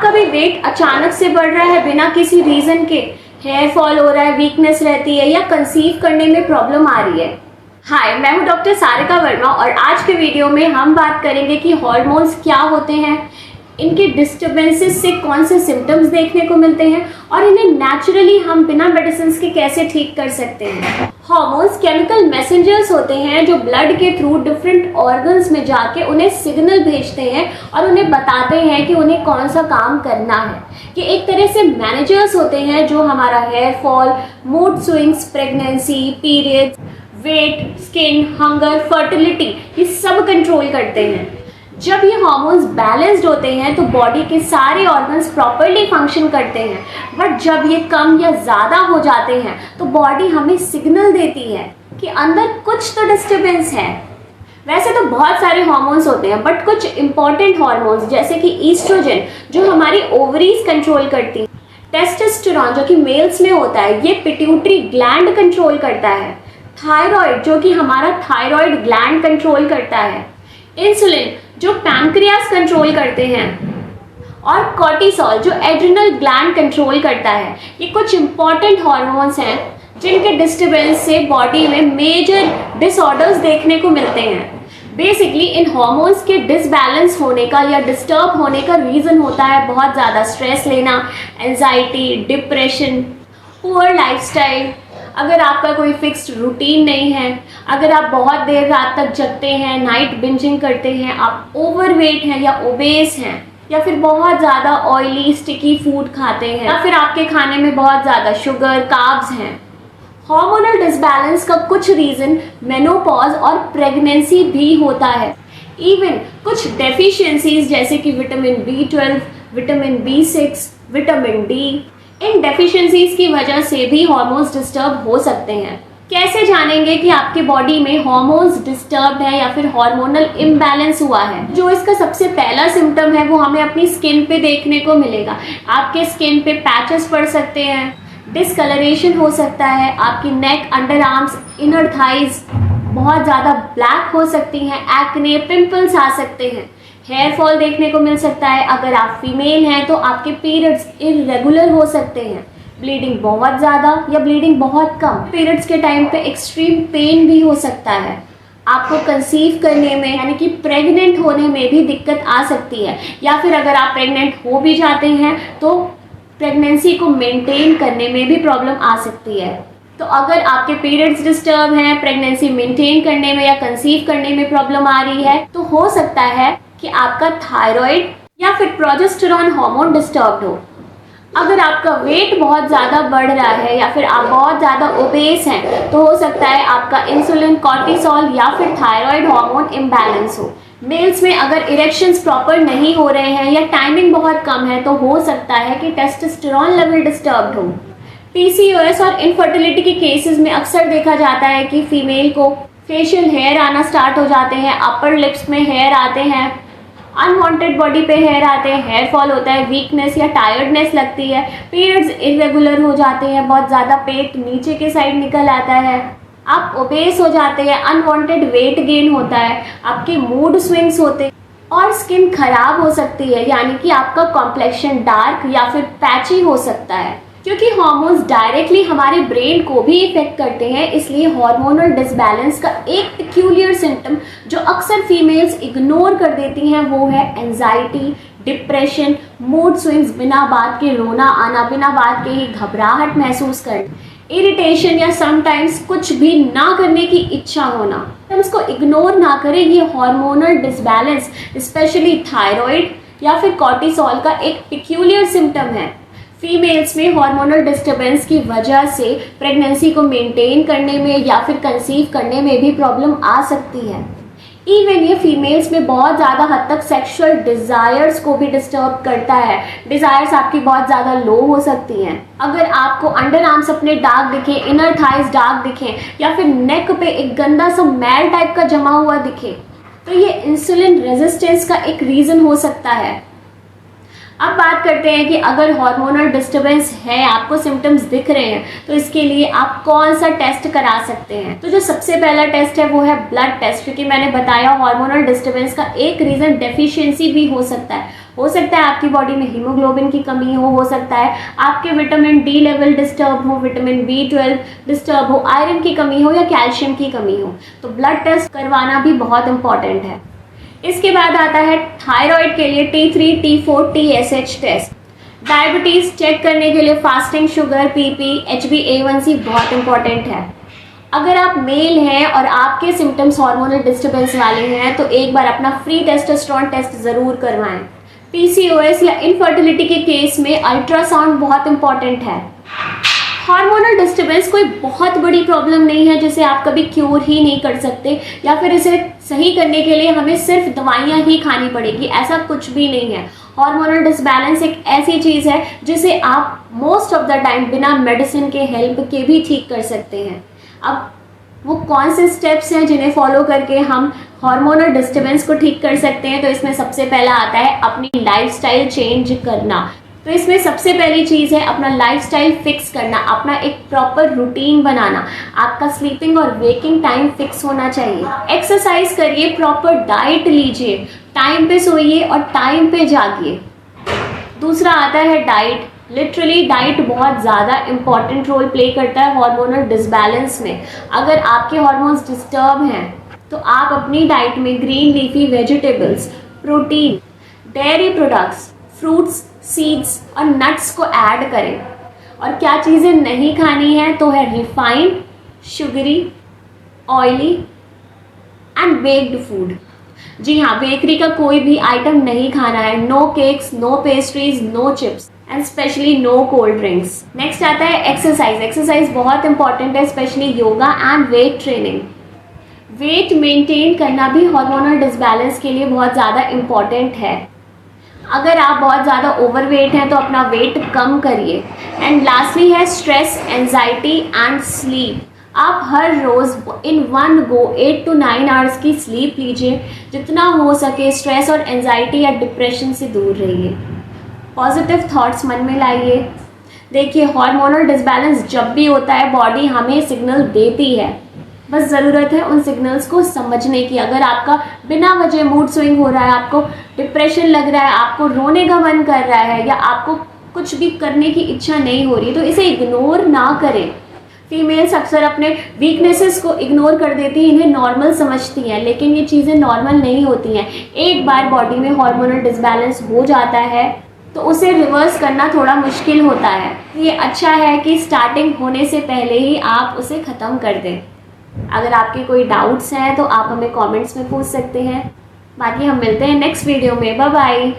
आपका भी वेट अचानक से बढ़ रहा है बिना किसी रीजन के, हेयर फॉल हो रहा है, वीकनेस रहती है या कंसीव करने में प्रॉब्लम आ रही है। हाय, मैं हूं डॉक्टर सारिका वर्मा और आज के वीडियो में हम बात करेंगे कि हार्मोन्स क्या होते हैं, इनके डिस्टर्बेंसेस से कौन से सिम्टम्स देखने को मिलते हैं और इन्हें नेचुरली हम बिना मेडिसिन के कैसे ठीक कर सकते हैं। हार्मोन्स केमिकल मैसेंजर्स होते हैं जो ब्लड के थ्रू डिफरेंट ऑर्गन्स में जाके उन्हें सिग्नल भेजते हैं और उन्हें बताते हैं कि उन्हें कौन सा काम करना है। ये एक तरह से मैनेजर्स होते हैं जो हमारा hair fall, mood swings, pregnancy, periods, weight, skin, hunger, fertility ये सब कंट्रोल करते हैं। जब ये हार्मोन्स बैलेंस्ड होते हैं तो बॉडी के सारे ऑर्गन्स प्रॉपरली फंक्शन करते हैं, बट जब ये कम या ज़्यादा हो जाते हैं तो बॉडी हमें सिग्नल देती है कि अंदर कुछ तो डिस्टर्बेंस है। वैसे तो बहुत सारे हार्मोन्स होते हैं, बट कुछ इंपॉर्टेंट हार्मोन्स जैसे कि ईस्ट्रोजन जो हमारी ओवरीज कंट्रोल करती है, टेस्टोस्टेरोन जो कि मेल्स में होता है ये पिट्यूटरी ग्लैंड कंट्रोल करता है, थायराइड जो कि हमारा थायराइड ग्लैंड कंट्रोल करता है, इंसुलिन जो पैनक्रियास कंट्रोल करते हैं और कॉर्टिसोल जो एड्रिनल ग्लैंड कंट्रोल करता है। ये कुछ इंपॉर्टेंट हार्मोन्स हैं जिनके डिस्टर्बेंस से बॉडी में मेजर डिसऑर्डर्स देखने को मिलते हैं। बेसिकली इन हार्मोन्स के डिसबैलेंस होने का या डिस्टर्ब होने का रीज़न होता है बहुत ज़्यादा स्ट्रेस लेना, एंजाइटी, डिप्रेशन, पुअर लाइफस्टाइल, अगर आपका कोई फिक्स्ड रूटीन नहीं है, अगर आप बहुत देर रात तक जगते हैं, नाइट बिंजिंग करते हैं, आप ओवरवेट हैं या ओबेस हैं, या फिर बहुत ज़्यादा ऑयली स्टिकी फूड खाते हैं, या फिर आपके खाने में बहुत ज़्यादा शुगर, कार्ब्स हैं। हार्मोनल डिसबैलेंस का कुछ रीज़न मेनोपॉज और प्रेगनेंसी भी होता है। इवन कुछ डेफिशिएंसीज जैसे कि vitamin B12, vitamin B6, vitamin D, इन डेफिशिएंसीज की वजह से भी हार्मोन्स डिस्टर्ब हो सकते हैं। कैसे जानेंगे कि आपके बॉडी में हार्मोन्स डिस्टर्ब है या फिर हार्मोनल इम्बैलेंस हुआ है? जो इसका सबसे पहला सिम्टम है वो हमें अपनी स्किन पे देखने को मिलेगा। आपके स्किन पे पैचेस पड़ सकते हैं, डिसकलरेशन हो सकता है, आपकी नेक, अंडर आर्म्स, इनर थाइज बहुत ज़्यादा ब्लैक हो सकती हैं, एक्ने, पिंपल्स आ सकते हैं, हेयर फॉल देखने को मिल सकता है। अगर आप फीमेल हैं तो आपके पीरियड्स इरेगुलर हो सकते हैं, ब्लीडिंग बहुत ज़्यादा या ब्लीडिंग बहुत कम, पीरियड्स के टाइम पे एक्सट्रीम पेन भी हो सकता है, आपको कंसीव करने में यानी कि प्रेग्नेंट होने में भी दिक्कत आ सकती है, या फिर अगर आप प्रेग्नेंट हो भी जाते हैं तो प्रेगनेंसी को मेंटेन करने में भी प्रॉब्लम आ सकती है। तो अगर आपके पीरियड्स डिस्टर्ब हैं, प्रेगनेंसी मेंटेन करने में या कंसीव करने में प्रॉब्लम आ रही है तो हो सकता है कि आपका थायराइड या फिर प्रोजेस्टेरॉन हार्मोन डिस्टर्ब्ड हो। अगर आपका वेट बहुत ज़्यादा बढ़ रहा है या फिर आप बहुत ज़्यादा ओबेस हैं तो हो सकता है आपका इंसुलिन, कॉर्टिसोल या फिर थायराइड हार्मोन इम्बैलेंस हो। मेल्स में अगर इरेक्शंस प्रॉपर नहीं हो रहे हैं या टाइमिंग बहुत कम है तो हो सकता है कि टेस्टोस्टेरोन लेवल डिस्टर्ब्ड हो। PCOS और इनफर्टिलिटी के केसेस में अक्सर देखा जाता है कि फीमेल को फेशियल हेयर आना स्टार्ट हो जाते हैं, अपर लिप्स में हेयर आते हैं, अनवांटेड बॉडी पे हेयर आते हैं, हेयर फॉल होता है, वीकनेस या टायर्डनेस लगती है, पीरियड्स इरेगुलर हो जाते हैं, बहुत ज़्यादा पेट नीचे के साइड निकल आता है, आप ओबेस हो जाते हैं, अनवांटेड वेट गेन होता है, आपके मूड स्विंग्स होते हैं और स्किन खराब हो सकती है, यानी कि आपका कॉम्प्लेक्शन डार्क या फिर पैची हो सकता है। क्योंकि हार्मोन्स डायरेक्टली हमारे ब्रेन को भी इफेक्ट करते हैं, इसलिए हार्मोनल डिसबैलेंस का एक पेक्यूलियर सिम्टम जो अक्सर फीमेल्स इग्नोर कर देती हैं वो है एंजाइटी, डिप्रेशन, मूड स्विंग्स, बिना बात के रोना आना, बिना बात के ही घबराहट महसूस करना, इरिटेशन या समटाइम्स कुछ भी ना करने की इच्छा होना। हम इसको इग्नोर ना करें, ये हार्मोनल डिसबैलेंस स्पेशली थायराइड या फिर कॉर्टिसोल का एक पेक्यूलियर सिम्टम है। फीमेल्स में हार्मोनल डिस्टर्बेंस की वजह से प्रेगनेंसी को मेंटेन करने में या फिर कंसीव करने में भी प्रॉब्लम आ सकती है। इवन ये फीमेल्स में बहुत ज़्यादा हद तक सेक्सुअल डिज़ायर्स को भी डिस्टर्ब करता है। डिज़ायर्स आपकी बहुत ज़्यादा लो हो सकती हैं। अगर आपको अंडर आर्म्स अपने डार्क दिखे, इनर थाइज डार्क दिखे या फिर नेक पे एक गंदा सा मैल टाइप का जमा हुआ दिखे तो ये इंसुलिन रेजिस्टेंस का एक रीज़न हो सकता है। अब बात करते हैं कि अगर हार्मोनल डिस्टर्बेंस है, आपको सिम्टम्स दिख रहे हैं, तो इसके लिए आप कौन सा टेस्ट करा सकते हैं। तो जो सबसे पहला टेस्ट है वो है ब्लड टेस्ट, क्योंकि मैंने बताया हार्मोनल डिस्टर्बेंस का एक रीज़न डेफिशिएंसी भी हो सकता है। हो सकता है आपकी बॉडी में हीमोग्लोबिन की कमी हो सकता है आपके विटामिन डी लेवल डिस्टर्ब हो, विटामिन B12 डिस्टर्ब हो, आयरन की कमी हो या कैल्शियम की कमी हो। तो ब्लड टेस्ट करवाना भी बहुत इंपॉर्टेंट है। इसके बाद आता है थायराइड के लिए T3, T4, TSH test. Diabetes check करने के लिए फास्टिंग शुगर, PP, HbA1c बहुत इंपॉर्टेंट है। अगर आप मेल हैं और आपके सिम्टम्स हार्मोनल डिस्टर्बेंस वाले हैं तो एक बार अपना फ्री टेस्टोस्टेरोन टेस्ट ज़रूर करवाएं। PCOS या इनफर्टिलिटी के केस में अल्ट्रासाउंड बहुत इंपॉर्टेंट है। हार्मोनल डिस्टर्बेंस कोई बहुत बड़ी प्रॉब्लम नहीं है जिसे आप कभी क्योर ही नहीं कर सकते या फिर इसे सही करने के लिए हमें सिर्फ दवाइयाँ ही खानी पड़ेगी, ऐसा कुछ भी नहीं है। हार्मोनल डिसबैलेंस एक ऐसी चीज़ है जिसे आप मोस्ट ऑफ द टाइम बिना मेडिसिन के हेल्प के भी ठीक कर सकते हैं। अब वो कौन से स्टेप्स हैं जिन्हें फॉलो करके हम हार्मोनल डिस्टर्बेंस को ठीक कर सकते हैं, तो इसमें सबसे पहला आता है अपनी लाइफस्टाइल चेंज करना। तो इसमें सबसे पहली चीज़ है अपना लाइफस्टाइल फिक्स करना, अपना एक प्रॉपर रूटीन बनाना। आपका स्लीपिंग और वेकिंग टाइम फिक्स होना चाहिए। एक्सरसाइज करिए, प्रॉपर डाइट लीजिए, टाइम पे सोइए और टाइम पे जागिए। दूसरा आता है डाइट। लिटरली डाइट बहुत ज़्यादा इंपॉर्टेंट रोल प्ले करता है हार्मोनल डिसबैलेंस में। अगर आपके हार्मोन्स डिस्टर्ब हैं तो आप अपनी डाइट में green leafy vegetables, protein, dairy products, fruits, seeds और नट्स को ऐड करें। और क्या चीज़ें नहीं खानी है तो है refined, sugary, oily and baked food. जी हाँ, बेकरी का कोई भी आइटम नहीं खाना है। No cakes, no pastries, no chips and specially no cold drinks. Next आता है एक्सरसाइज। एक्सरसाइज बहुत इंपॉर्टेंट है, specially yoga and weight training. Weight maintain करना भी हार्मोनल डिसबैलेंस के लिए बहुत ज़्यादा इम्पॉर्टेंट है। अगर आप बहुत ज़्यादा ओवरवेट हैं तो अपना वेट कम करिए। एंड लास्टली है स्ट्रेस, एंजाइटी एंड स्लीप। आप हर रोज़ in one go 8 to 9 hours की स्लीप लीजिए। जितना हो सके स्ट्रेस और एंजाइटी या डिप्रेशन से दूर रहिए। पॉजिटिव थॉट्स मन में लाइए। देखिए, हार्मोनल डिसबैलेंस जब भी होता है बॉडी हमें सिग्नल देती है, बस ज़रूरत है उन सिग्नल्स को समझने की। अगर आपका बिना वजह मूड स्विंग हो रहा है, आपको डिप्रेशन लग रहा है, आपको रोने का मन कर रहा है या आपको कुछ भी करने की इच्छा नहीं हो रही, तो इसे इग्नोर ना करें। फीमेल्स अक्सर अपने वीकनेसेस को इग्नोर कर देती हैं, इन्हें नॉर्मल समझती हैं, लेकिन ये चीज़ें नॉर्मल नहीं होती हैं। एक बार बॉडी में हार्मोनल डिसबैलेंस हो जाता है तो उसे रिवर्स करना थोड़ा मुश्किल होता है। ये अच्छा है कि स्टार्टिंग होने से पहले ही आप उसे ख़त्म कर दें। अगर आपके कोई डाउट्स हैं तो आप हमें कमेंट्स में पूछ सकते हैं। बाकी हम मिलते हैं नेक्स्ट वीडियो में। Bye bye.